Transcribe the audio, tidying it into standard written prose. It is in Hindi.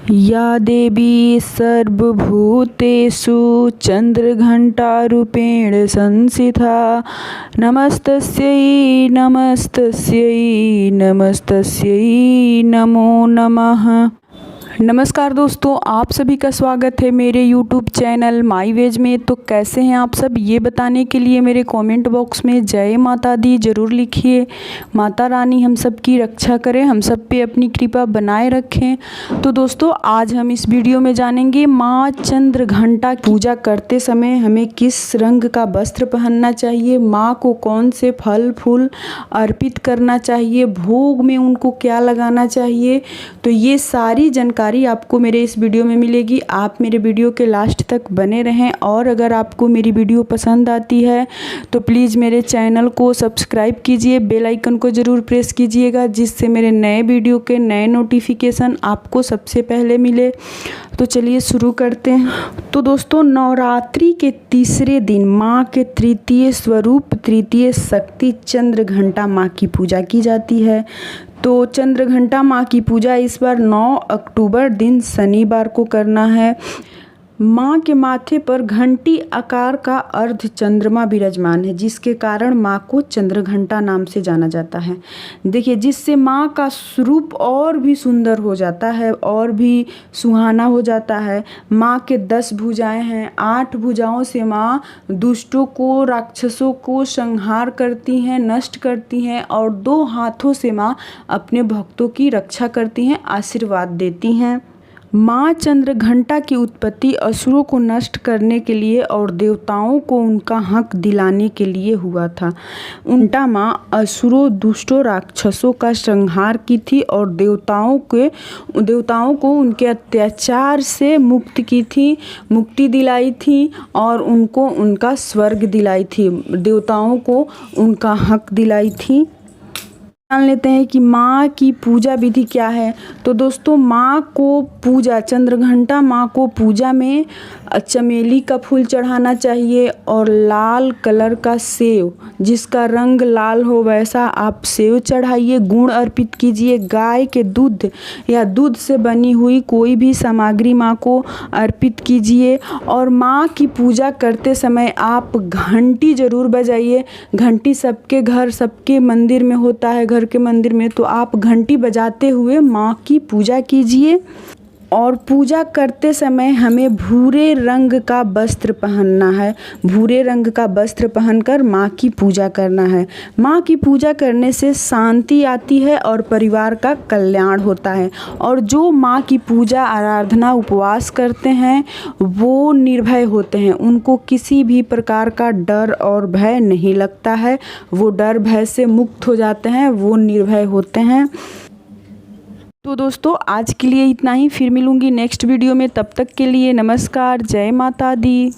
या देवी सर्वभूतेषु चन्द्रघण्टारूपेण संस्थिता नमस्तस्यै नमस्तस्यै नमस्तस्यै नमो नमः। नमस्कार दोस्तों, आप सभी का स्वागत है मेरे YouTube चैनल माई वेज में। तो कैसे हैं आप सब, ये बताने के लिए मेरे कमेंट बॉक्स में जय माता दी ज़रूर लिखिए। माता रानी हम सब की रक्षा करें, हम सब पे अपनी कृपा बनाए रखें। तो दोस्तों, आज हम इस वीडियो में जानेंगे माँ चंद्रघंटा पूजा करते समय हमें किस रंग का वस्त्र पहनना चाहिए, माँ को कौन से फल फूल अर्पित करना चाहिए, भोग में उनको क्या लगाना चाहिए। तो ये सारी जानकारी आपको मेरे इस वीडियो में मिलेगी। आप मेरे वीडियो के लास्ट तक बने रहें और अगर आपको मेरी वीडियो पसंद आती है तो प्लीज़ मेरे चैनल को सब्सक्राइब कीजिए, बेल आइकन को ज़रूर प्रेस कीजिएगा, जिससे मेरे नए वीडियो के नए नोटिफिकेशन आपको सबसे पहले मिले। तो चलिए शुरू करते हैं। तो दोस्तों, नवरात्रि के तीसरे दिन माँ के तृतीय स्वरूप, तृतीय शक्ति चंद्रघंटा माँ की पूजा की जाती है। तो चंद्रघंटा माँ की पूजा इस बार 9 अक्टूबर दिन शनिवार को करना है। माँ के माथे पर घंटी आकार का अर्ध चंद्रमा विराजमान है, जिसके कारण माँ को चंद्रघंटा नाम से जाना जाता है। देखिए, जिससे माँ का स्वरूप और भी सुंदर हो जाता है और भी सुहाना हो जाता है। माँ के 10 भुजाएं हैं, 8 भुजाओं से माँ दुष्टों को, राक्षसों को संहार करती हैं, नष्ट करती हैं, और 2 हाथों से माँ अपने भक्तों की रक्षा करती हैं, आशीर्वाद देती हैं। माँ चंद्रघंटा की उत्पत्ति असुरों को नष्ट करने के लिए और देवताओं को उनका हक दिलाने के लिए हुआ था। उल्टा माँ असुरों, दुष्टों, राक्षसों का संहार की थी और देवताओं को उनके अत्याचार से मुक्त की थी, मुक्ति दिलाई थी और उनको उनका स्वर्ग दिलाई थी, देवताओं को उनका हक दिलाई थी। जान लेते हैं कि माँ की पूजा विधि क्या है। तो दोस्तों, माँ को पूजा, चंद्रघंटा माँ को पूजा में चमेली का फूल चढ़ाना चाहिए और लाल कलर का सेव, जिसका रंग लाल हो वैसा आप सेव चढ़ाइए। गुड़ अर्पित कीजिए, गाय के दूध या दूध से बनी हुई कोई भी सामग्री माँ को अर्पित कीजिए। और माँ की पूजा करते समय आप घंटी ज़रूर बजाइए। घंटी सबके घर, सबके मंदिर में होता है, घर के मंदिर में, तो आप घंटी बजाते हुए माँ की पूजा कीजिए। और पूजा करते समय हमें भूरे रंग का वस्त्र पहनना है। भूरे रंग का वस्त्र पहनकर माँ की पूजा करना है। माँ की पूजा करने से शांति आती है और परिवार का कल्याण होता है। और जो माँ की पूजा, आराधना, उपवास करते हैं वो निर्भय होते हैं, उनको किसी भी प्रकार का डर और भय नहीं लगता है। वो डर भय से मुक्त हो जाते हैं, वो निर्भय होते हैं। तो दोस्तों, आज के लिए इतना ही, फिर मिलूंगी नेक्स्ट वीडियो में। तब तक के लिए नमस्कार, जय माता दी।